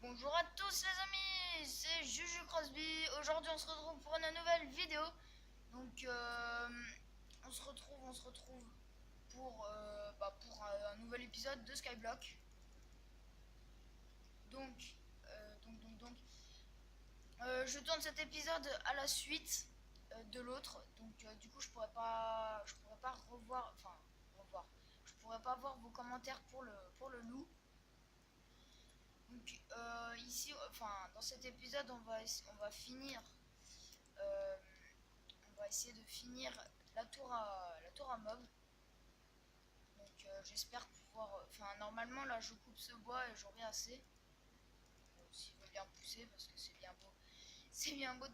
Bonjour à tous les amis, c'est Juju Crosby. Aujourd'hui on se retrouve pour une nouvelle vidéo. Donc on se retrouve pour un nouvel épisode de Skyblock. Donc je tourne cet épisode à la suite de l'autre. Donc du coup je pourrais pas revoir. Je pourrais pas voir vos commentaires pour le loup. Donc ici, enfin dans cet épisode, on va finir, euh, on va essayer de finir la tour à mob. Donc j'espère pouvoir, enfin normalement là je coupe ce bois et j'aurai assez. S'il veut bien pousser parce que c'est bien beau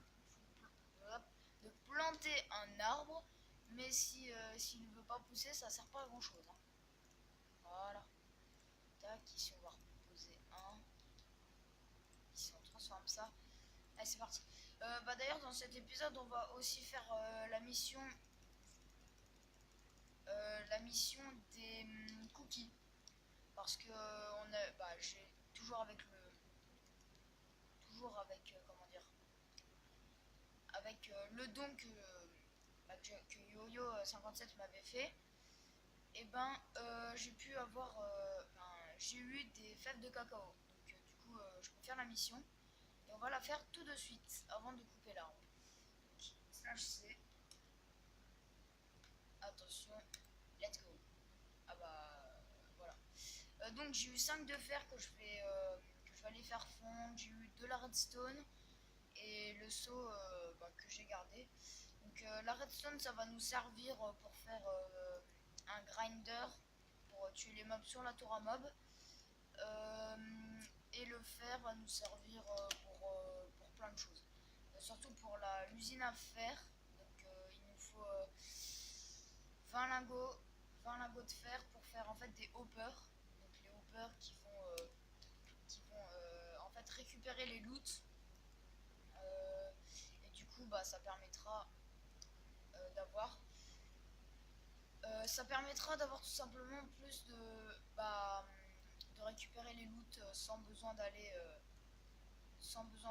de planter un arbre, mais si s'il ne veut pas pousser, ça sert pas à grand chose. Voilà. Tac, ici on va reposer un. Ici on transforme ça. Allez, c'est parti. D'ailleurs, dans cet épisode, on va aussi faire la mission des cookies. Parce que j'ai comment dire, avec le don que YoYo57 m'avait fait. Et j'ai eu des fèves de cacao. Donc du coup, je peux faire la mission. Et on va la faire tout de suite, avant de couper l'arbre. Slash C. Attention, let's go. Ah voilà. Donc j'ai eu 5 de fer que je vais aller faire fondre. J'ai eu de la redstone et le seau que j'ai gardé. Donc la redstone ça va nous servir pour faire un grinder pour tuer les mobs sur la tour à mob. Et le fer va nous servir pour plein de choses. Surtout pour l'usine à fer. Donc il nous faut 20 lingots, 20 lingots de fer pour faire en fait des hoppers. Donc les hoppers qui vont en fait récupérer les loots. Et du coup ça permettra d'avoir tout simplement plus de récupérer les loots sans besoin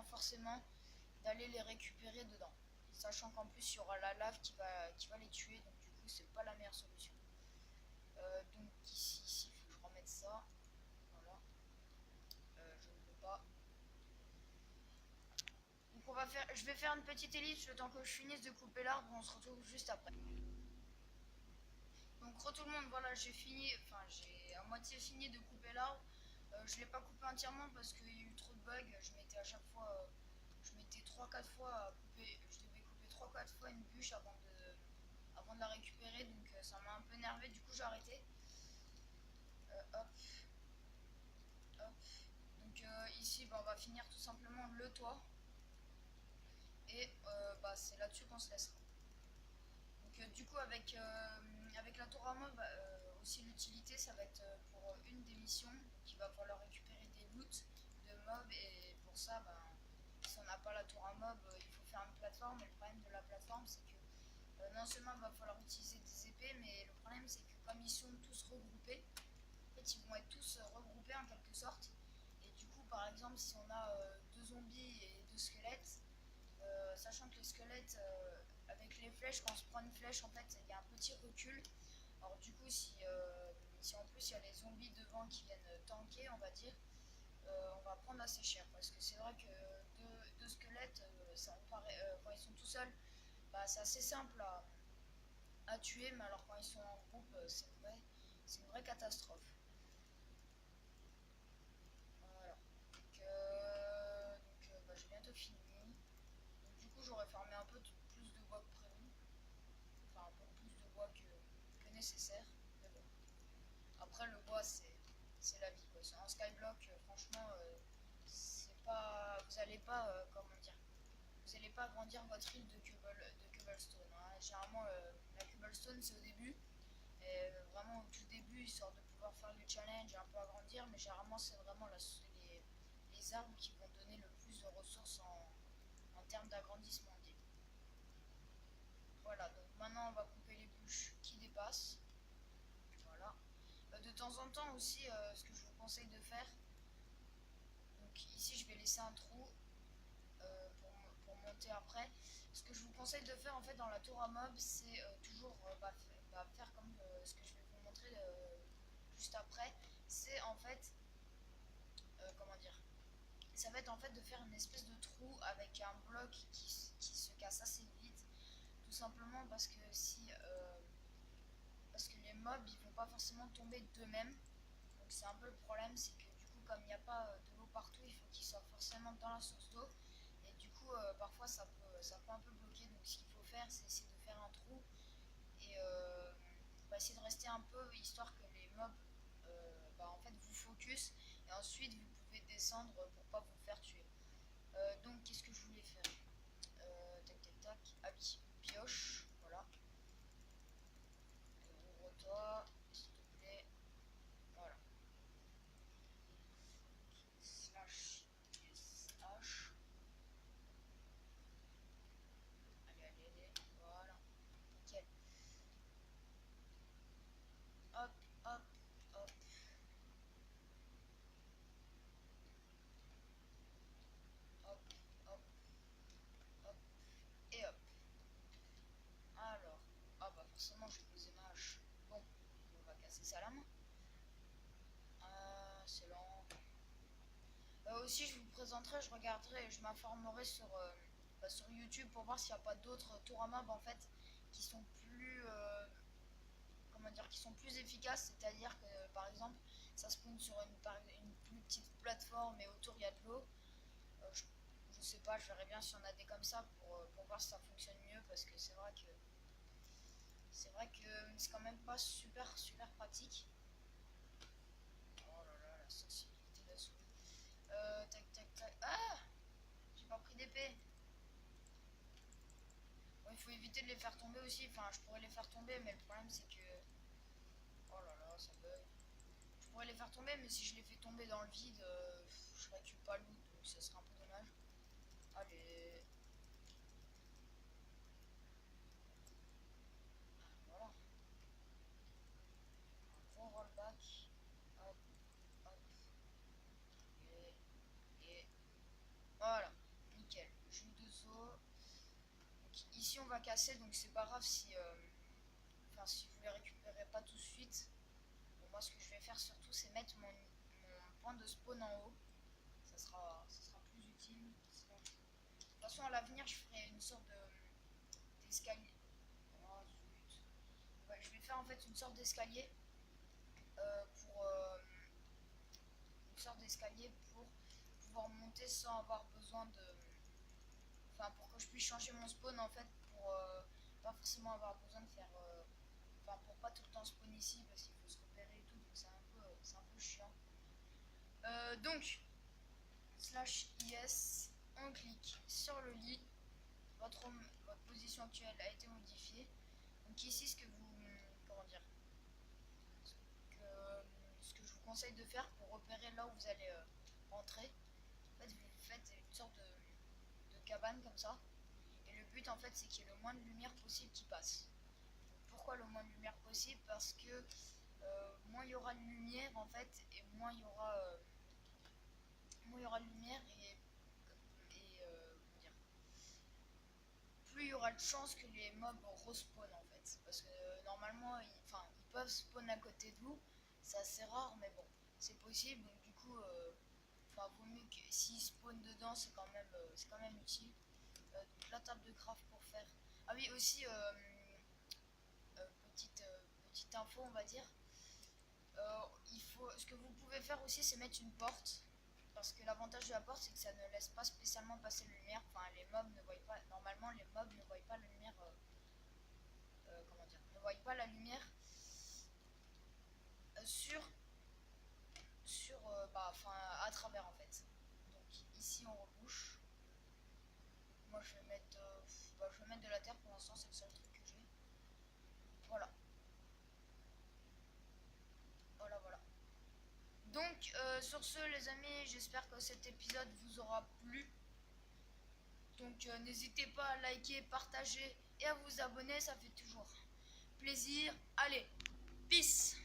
forcément d'aller les récupérer dedans. Sachant qu'en plus il y aura la lave qui va les tuer, donc du coup c'est pas la meilleure solution. Donc ici il faut que je remette ça. Voilà. Je ne peux pas. Donc je vais faire une petite ellipse le temps que je finisse de couper l'arbre. On se retrouve juste après. Donc tout le monde, voilà, j'ai à moitié fini de couper l'arbre. Je l'ai pas coupé entièrement parce qu'il y a eu trop de bugs. Je mettais 3-4 fois à couper, je devais couper 3-4 fois une bûche avant de la récupérer, donc ça m'a un peu énervé, du coup j'ai arrêté. Hop, hop. Donc ici on va finir tout simplement le toit. Et c'est là-dessus qu'on se laissera. Donc du coup avec la tour à mob, aussi l'utilité ça va être pour une des missions qui va falloir récupérer des loots de mobs. Et pour ça si on n'a pas la tour à mob, il faut faire une plateforme. Et le problème de la plateforme c'est que non seulement il va falloir utiliser des épées, mais le problème c'est que comme ils sont tous regroupés, en fait ils vont être tous regroupés en quelque sorte. Et du coup par exemple si on a deux zombies et deux squelettes, sachant que les squelettes avec les flèches, quand on se prend une flèche en fait il y a un petit recul. Alors du coup si en plus il y a les zombies devant qui viennent tanker, on va dire, on va prendre assez cher. Parce que c'est vrai que deux squelettes, quand ils sont tout seuls, c'est assez simple à tuer, mais alors quand ils sont en groupe, c'est une vraie catastrophe. Voilà. J'ai bientôt fini. Donc, du coup, j'aurais fermé un peu plus de bois que prévu. Enfin, un peu plus de bois que nécessaire. Mais bon. Après, le bois, c'est la vie, quoi. En skyblock, franchement, c'est pas. Vous allez pas, comment dire. Vous n'allez pas agrandir votre île de cobblestone. Hein. Généralement, la cobblestone, c'est au début. Et vraiment, au tout début, histoire de pouvoir faire le challenge et un peu agrandir. Mais généralement, c'est vraiment les arbres qui vont donner le plus de ressources en termes d'agrandissement d'île. Voilà, donc maintenant, on va couper les bûches qui dépassent. Voilà. De temps en temps aussi, ce que je vous conseille de faire, donc laisser un trou pour monter après. Ce que je vous conseille de faire en fait dans la tour à mob, c'est toujours faire comme ce que je vais vous montrer juste après. C'est en fait, comment dire, ça va être en fait de faire une espèce de trou avec un bloc qui se casse assez vite, tout simplement parce que parce que les mobs ils vont pas forcément tomber d'eux-mêmes. Donc c'est un peu le problème, c'est que du coup comme il n'y a pas de l'eau partout, il faut qu'ils soient forcément dans la source d'eau. Et du coup parfois ça peut un peu bloquer. Donc ce qu'il faut faire, c'est essayer de faire un trou et essayer de rester un peu, histoire que les mobs en fait vous focus. Et ensuite vous pouvez descendre pour pas vous faire tuer. Donc qu'est-ce que je voulais faire, tac tac tac. Ah oui, pioche, voilà. Ouvre-toi, s'il te plaît. Voilà. Slash yes H. Allez, allez, allez. Voilà. Nickel. Hop, hop, hop. Hop, hop, hop. Et hop. Alors. Ah bah forcément je vais poser ma hache. Bon, on va casser ça à la main. C'est lent. Aussi je vous présenterai, je regarderai, je m'informerai sur YouTube pour voir s'il n'y a pas d'autres tours à mob en fait qui sont plus comment dire, qui sont plus efficaces. C'est-à-dire que par exemple ça spawn sur une plus petite plateforme et autour il y a de l'eau. Je sais pas, je verrai bien si on a des comme ça pour voir si ça fonctionne mieux, parce que c'est vrai que c'est quand même pas super pratique. Oh là là, la sensibilité de la souris. Tac tac tac. Ah, j'ai pas pris d'épée. Bon, il faut éviter de les faire tomber aussi. Enfin, je pourrais les faire tomber, mais le problème c'est que... Oh là là, ça bug. Je pourrais les faire tomber, mais si je les fais tomber dans le vide, je récupère pas le loot, donc ça serait un peu dommage. Allez. Voilà. Un bon rollback. Hop, hop. Et voilà. Nickel. Joue de saut. Donc, ici on va casser, donc c'est pas grave si vous les récupérez pas tout de suite. Bon, moi ce que je vais faire surtout, c'est mettre mon point de spawn en haut. Ça sera plus utile. De toute façon à l'avenir je ferai une sorte d'escalier. Oh zut. Ouais, je vais faire en fait une sorte d'escalier pour pouvoir monter sans avoir besoin de... Enfin, pour que je puisse changer mon spawn en fait, pour pas forcément avoir besoin de faire... Enfin, pour pas tout le temps spawn ici, parce qu'il faut se repérer et tout, donc c'est un peu chiant. Donc, slash IS, on clique sur le lit, votre position actuelle a été modifiée. Donc ici, ce que comment dire, ce que je vous conseille de faire pour repérer là où vous allez rentrer, en fait, vous faites une sorte de cabane comme ça. Et le but, en fait, c'est qu'il y ait le moins de lumière possible qui passe. Pourquoi le moins de lumière possible? Parce que moins il y aura de lumière, en fait, et moins il y aura de lumière comment dire, plus il y aura de chances que les mobs respawn en fait. Parce que normalement, ils peuvent spawn à côté de vous. C'est assez rare, mais bon, c'est possible. Donc du coup, vaut mieux que s'ils spawn dedans, c'est quand même utile. Donc la table de craft pour faire. Ah oui, aussi petite info, on va dire. Ce que vous pouvez faire aussi, c'est mettre une porte. Parce que l'avantage de la porte, c'est que ça ne laisse pas spécialement passer la lumière. Enfin, les mobs ne voient pas. Normalement, les mobs ne voient pas la lumière. Comment dire, ne voient pas la lumière à travers en fait. Donc ici, on rebouche. Moi, je vais mettre de la terre pour l'instant, c'est le seul truc que j'ai. Voilà. Voilà, voilà. Donc, sur ce, les amis, j'espère que cet épisode vous aura plu. Donc, n'hésitez pas à liker, partager et à vous abonner, ça fait toujours plaisir. Allez, peace!